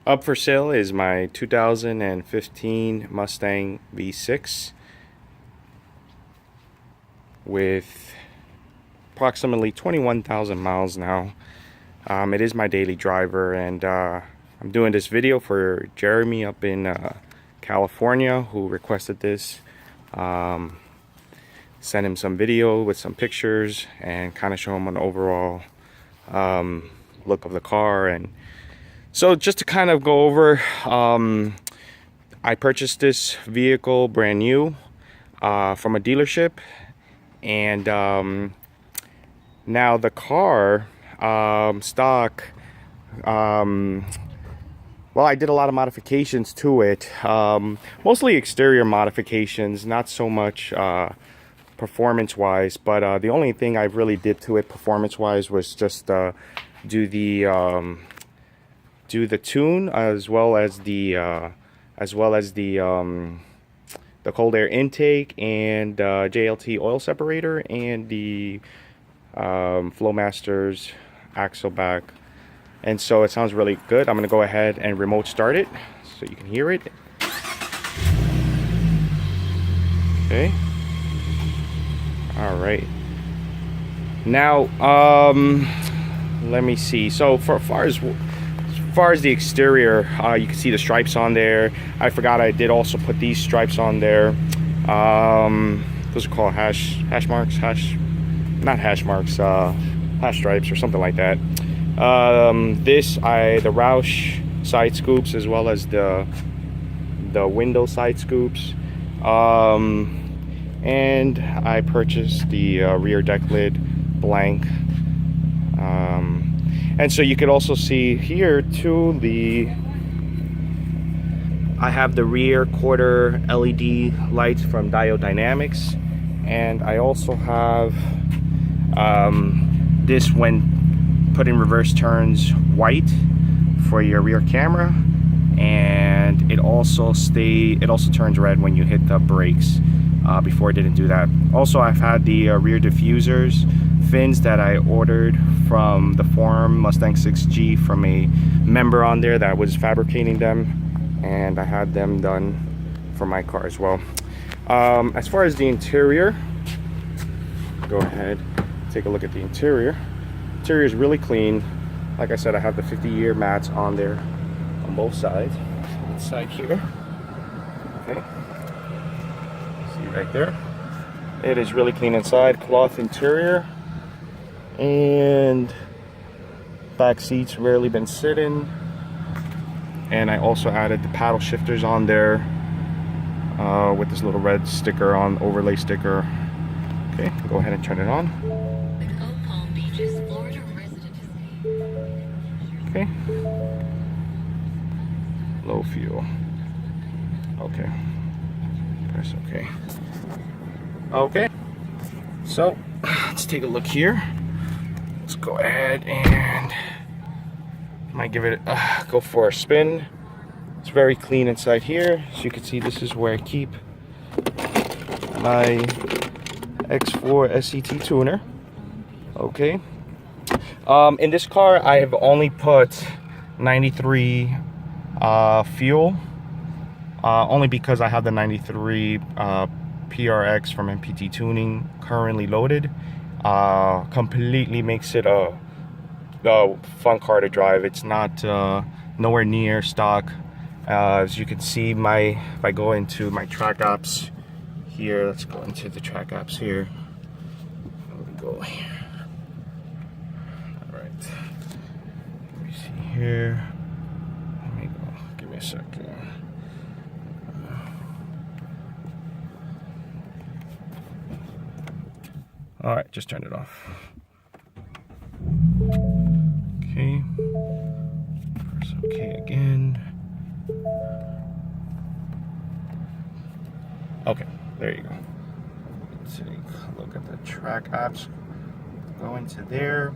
Up for sale is my 2015 Mustang V6 with approximately 21,000 miles now. It is my daily driver, and I'm doing this video for Jeremy up in California, who requested this. Send him some video with some pictures and kind of show him an overall look of the car. And so just to kind of go over, I purchased this vehicle brand new from a dealership, and now the car stock, well, I did a lot of modifications to it, mostly exterior modifications, not so much performance wise, but the only thing I really did to it performance wise was just do the tune, as well as the cold air intake, and JLT oil separator, and the Flowmaster's axle back. And so it sounds really good. I'm gonna go ahead and remote start it so you can hear it. Okay. All right. Now, let me see. So for as far as the exterior, you can see the stripes on there. I forgot I did also put these stripes on there. Those are called hash marks, hash stripes or something like that. The Roush side scoops, as well as the window side scoops. And I purchased the rear deck lid blank. And so you could also see here too, I have the rear quarter LED lights from Diode Dynamics, and I also have this, when put in reverse, turns white for your rear camera, and it also turns red when you hit the brakes. Before it didn't do that. Also, I've had the rear diffusers fins that I ordered from the forum Mustang 6G from a member on there that was fabricating them, and I had them done for my car as well. As far as the interior, go ahead, take a look at the interior. Interior is really clean. Like I said, I have the 50-year mats on there on both sides. Inside here, okay. Right there, it is really clean inside. Cloth interior, and back seats rarely been sitting. And I also added the paddle shifters on there with this little red sticker on, overlay sticker. Okay, go ahead and turn it on. Okay, low fuel. Okay, press OK. Okay, so let's take a look here. Let's go ahead and might give it go for a spin. It's very clean inside here. As you can see, this is where I keep my X4 SCT tuner. Okay. In this car, I have only put 93 fuel, only because I have the 93 PRX from MPT Tuning currently loaded. Completely makes it a fun car to drive. It's not nowhere near stock. As you can see, if I go into my track apps here, let's go into the track apps here. There we go here. All right. Let me see here. Let me go. Give me a second. All right, just turned it off. Okay, press OK again. Okay, there you go. Let's take a look at the track apps. Go into there.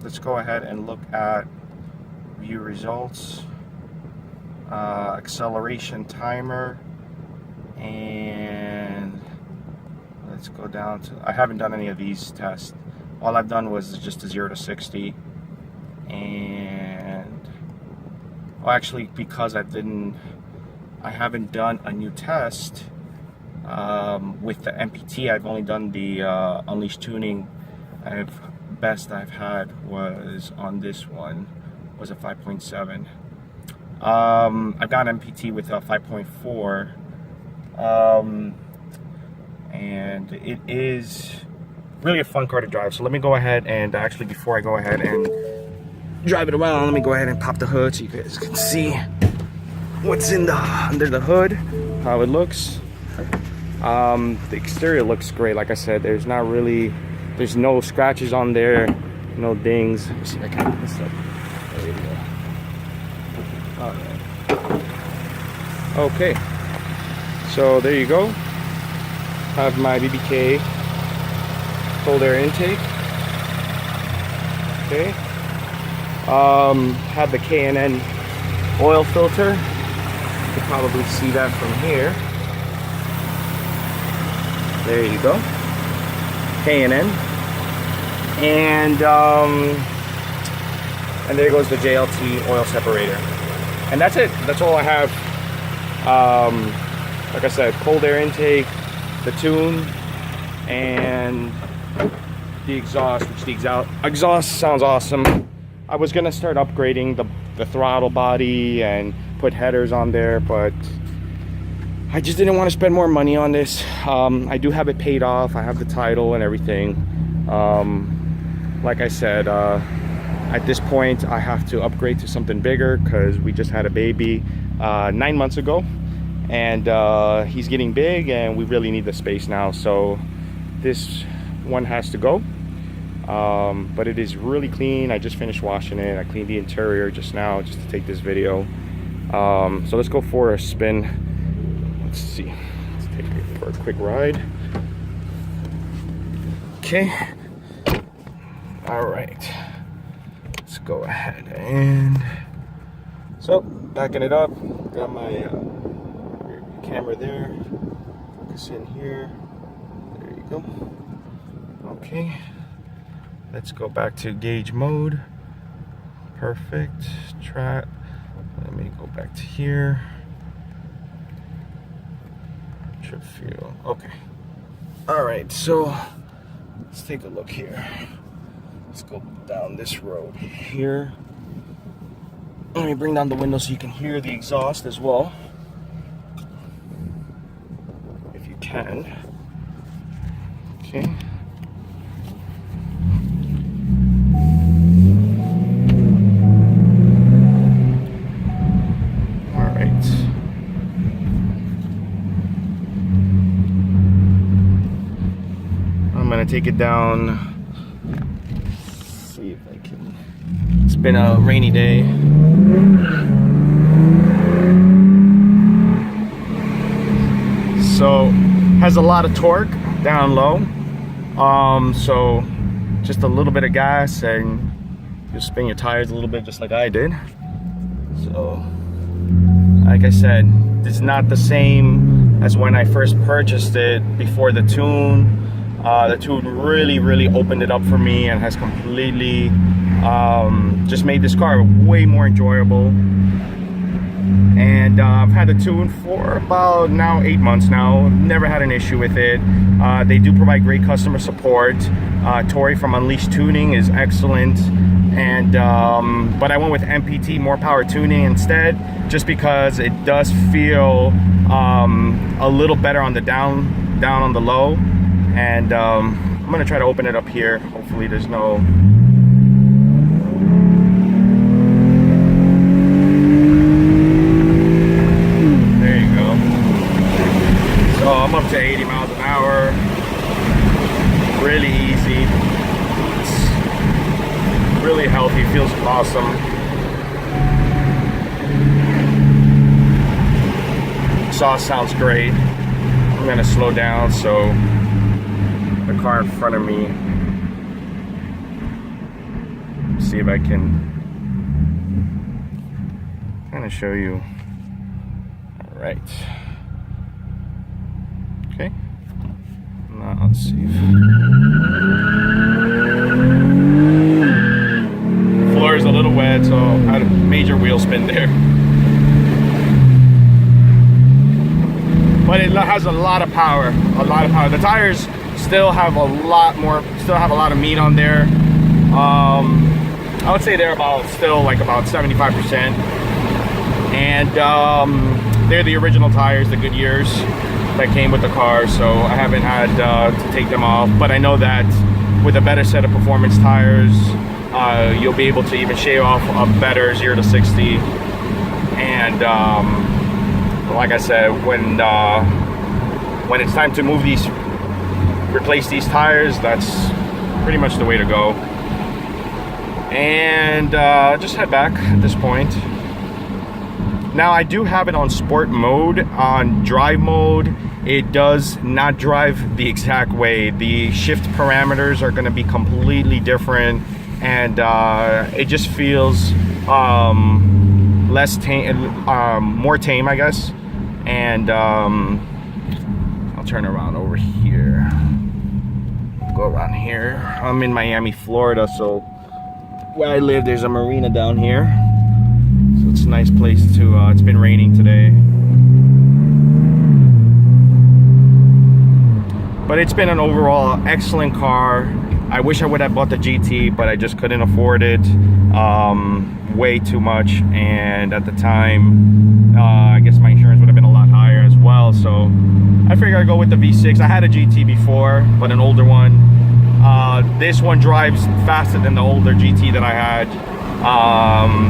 Let's go ahead and look at view results, acceleration timer, and let's go down to, I haven't done any of these tests. All I've done was just a 0 to 60, and well, actually, because I haven't done a new test with the MPT. I've only done the Unleashed tuning. Best I've had was on this one was a 5.7. I've got MPT with a 5.4, and it is really a fun car to drive. So let me go ahead and actually, before I go ahead and drive it around, let me go ahead and pop the hood so you guys can see what's under the hood, how it looks. The exterior looks great. Like I said, there's no scratches on there, no dings. Let me see if I can put this up. There you go. All right. Okay, so there you go. Have my BBK cold air intake. Okay. Have the K&N oil filter. You can probably see that from here. There you go. K&N. And there goes the JLT oil separator. And that's it. That's all I have. Like I said, cold air intake, the tune, and the exhaust, which the exhaust sounds awesome. I was gonna start upgrading the throttle body and put headers on there, but I just didn't want to spend more money on this. I do have it paid off. I have the title and everything. Like I said, at this point I have to upgrade to something bigger because we just had a baby 9 months ago, and he's getting big and we really need the space now. So this one has to go. But it is really clean. I just finished washing it. I cleaned the interior just now just to take this video. So let's go for a spin. Let's see. Let's take it for a quick ride. Okay. All right. Let's go ahead and so backing it up. Got my camera there. Focus in here. There you go. Okay. Let's go back to gauge mode. Perfect. Trap. Let me go back to here. Trip fuel. Okay. All right. So let's take a look here. Let's go down this road here. Let me bring down the window so you can hear the exhaust as well, if you can. Okay. I'm gonna take it down. Let's see if I can. It's been a rainy day. So has a lot of torque down low. So just a little bit of gas and just spin your tires a little bit, just like I did. So like I said, it's not the same as when I first purchased it before the tune. The tune really opened it up for me and has completely just made this car way more enjoyable. And I've had the tune for about now 8 months now. Never had an issue with it. They do provide great customer support. Tori from Unleashed Tuning is excellent. And but I went with MPT, more power tuning, instead, just because it does feel a little better on the down on the low. And I'm gonna try to open it up here. Hopefully there's no there you go. So I'm up to 80 miles an hour. Really easy. It's really healthy, feels awesome. Exhaust sounds great. I'm gonna slow down so the car in front of me, see if I can kind of show you. All right. Okay. Now let's see. Floor is a little wet. bad, so I had a major wheel spin there. But it has a lot of power, The tires still have a lot of meat on there. I would say they're about 75%. And they're the original tires, the Goodyears that came with the car, so I haven't had to take them off. But I know that with a better set of performance tires, you'll be able to even shave off a better 0 to 60. And like I said, when it's time to replace these tires, that's pretty much the way to go. And just head back at this point. Now I do have it on sport mode. On drive mode, it does not drive the exact way. The shift parameters are going to be completely different, and it just feels less tame, more tame, I guess. And I'll turn around over here. Go around here. I'm in Miami, Florida, so where I live, there's a marina down here. So it's a nice place to, it's been raining today. But it's been an overall excellent car. I wish I would have bought the GT, but I just couldn't afford it. Way too much, and at the time, I guess my insurance would have been a lot higher as well. So I figured I'd go with the V6. I had a GT before, but an older one. This one drives faster than the older GT that I had,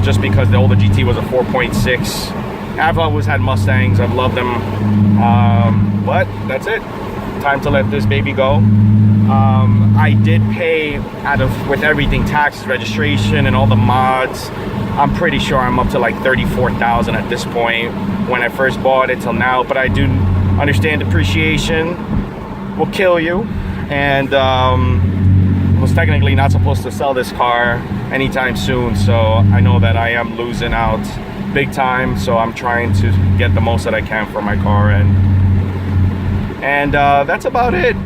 just because the older GT was a 4.6. I've always had Mustangs. I've loved them, but that's it. Time to let this baby go. I did pay with everything, taxes, registration, and all the mods. I'm pretty sure I'm up to like $34,000 at this point when I first bought it till now. But I do understand depreciation will kill you, and I was technically not supposed to sell this car anytime soon. So I know that I am losing out big time. So I'm trying to get the most that I can for my car, and that's about it.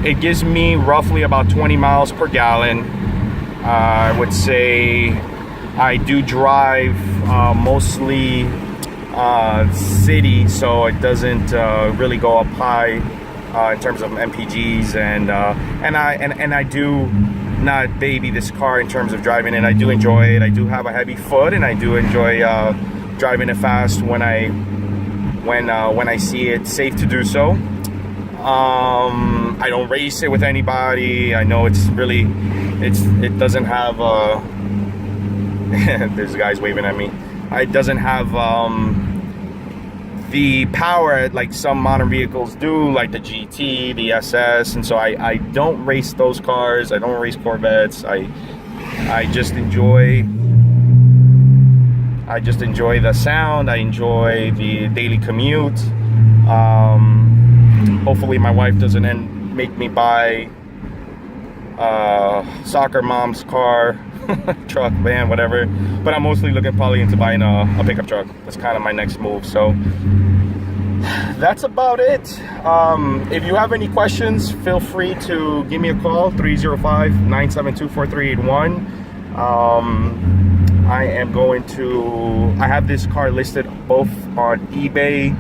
It gives me roughly about 20 miles per gallon. I would say I do drive mostly city, so it doesn't really go up high in terms of MPGs, and I do not baby this car in terms of driving it. I do enjoy it. I do have a heavy foot, and I do enjoy driving it fast when I see it safe to do so. I don't race it with anybody. I know it doesn't have there's guys waving at me. It doesn't have the power like some modern vehicles do, like the GT, the SS, and so I don't race those cars. I don't race Corvettes. I just enjoy the sound. I enjoy the daily commute. Hopefully my wife doesn't make me buy soccer mom's car, truck, van, whatever. But I'm mostly looking probably into buying a pickup truck. That's kind of my next move. So that's about it. If you have any questions, feel free to give me a call, 305-972-4381. I have this car listed both on eBay.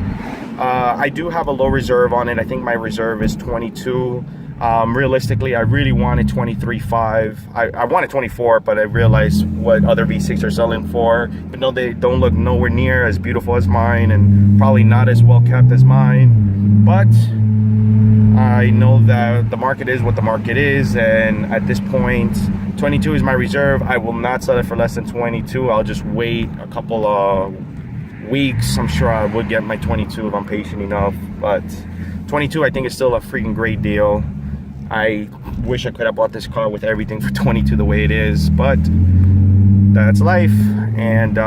I do have a low reserve on it. I think my reserve is 22. Realistically, I really wanted 23.5. I wanted 24, but I realized what other V6 are selling for. But no, they don't look nowhere near as beautiful as mine, and probably not as well kept as mine. But I know that the market is what the market is, and at this point, 22 is my reserve. I will not sell it for less than 22. I'll just wait a couple of weeks. I'm sure I would get my 22 if I'm patient enough, but 22 I think is still a freaking great deal. I wish I could have bought this car with everything for 22 the way it is, but that's life, and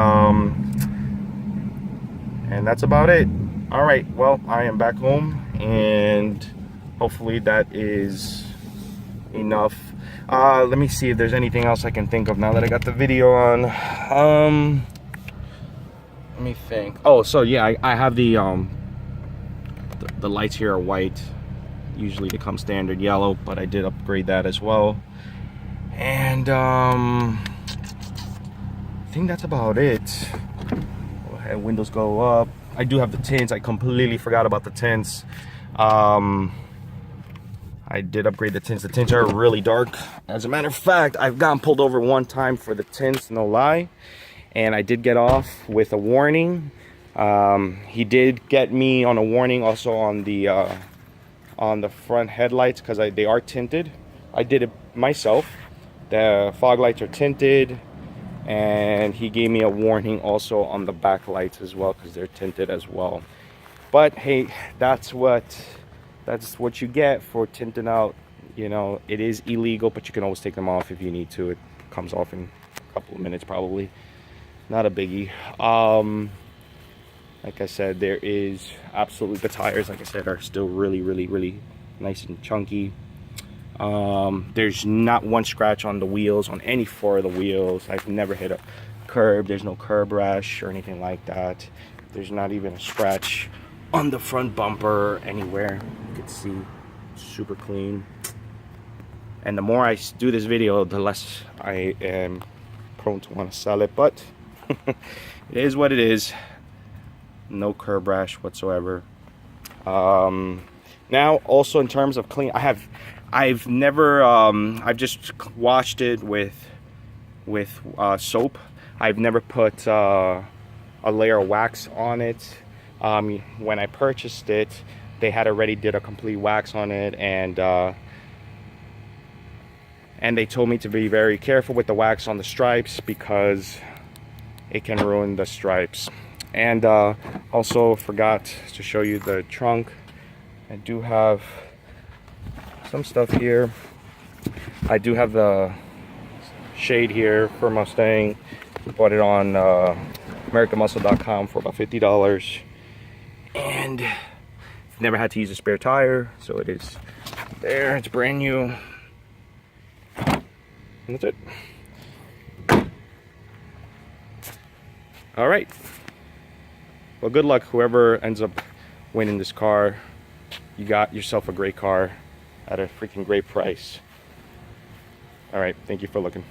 that's about it. All right, well, I am back home, and hopefully that is enough. Let me see if there's anything else I can think of now that I got the video on. Let me think. Oh, so yeah, I have the lights here are white. Usually they come standard yellow, but I did upgrade that as well. And think that's about it. Go ahead, windows go up. I do have the tints. I completely forgot about the tints. I did upgrade the tints. The tints are really dark. As a matter of fact, I've gotten pulled over one time for the tints, no lie. And I did get off with a warning. He did get me on a warning also on the front headlights because they are tinted. I did it myself. The fog lights are tinted. And he gave me a warning also on the back lights as well because they're tinted as well. But hey, that's what you get for tinting out. You know, it is illegal, but you can always take them off if you need to. It comes off in a couple of minutes probably. Not a biggie. Like I said, there is absolutely, the tires, like I said, are still really nice and chunky. There's not one scratch on the wheels, on any four of the wheels. I've never hit a curb. There's no curb rash or anything like that. There's not even a scratch on the front bumper anywhere. You can see, super clean. And the more I do this video, the less I am prone to want to sell it, but it is what it is. No curb rash whatsoever. Now also in terms of clean, I've never I've just washed it with soap. I've never put a layer of wax on it. When I purchased it, they had already did a complete wax on it, and they told me to be very careful with the wax on the stripes because it can ruin the stripes. And also forgot to show you the trunk. I do have some stuff here. I do have the shade here for Mustang. Bought it on AmericanMuscle.com for about $50. And never had to use a spare tire, so it is there. It's brand new. And that's it. All right. Well, good luck, whoever ends up winning this car. You got yourself a great car at a freaking great price. All right, thank you for looking.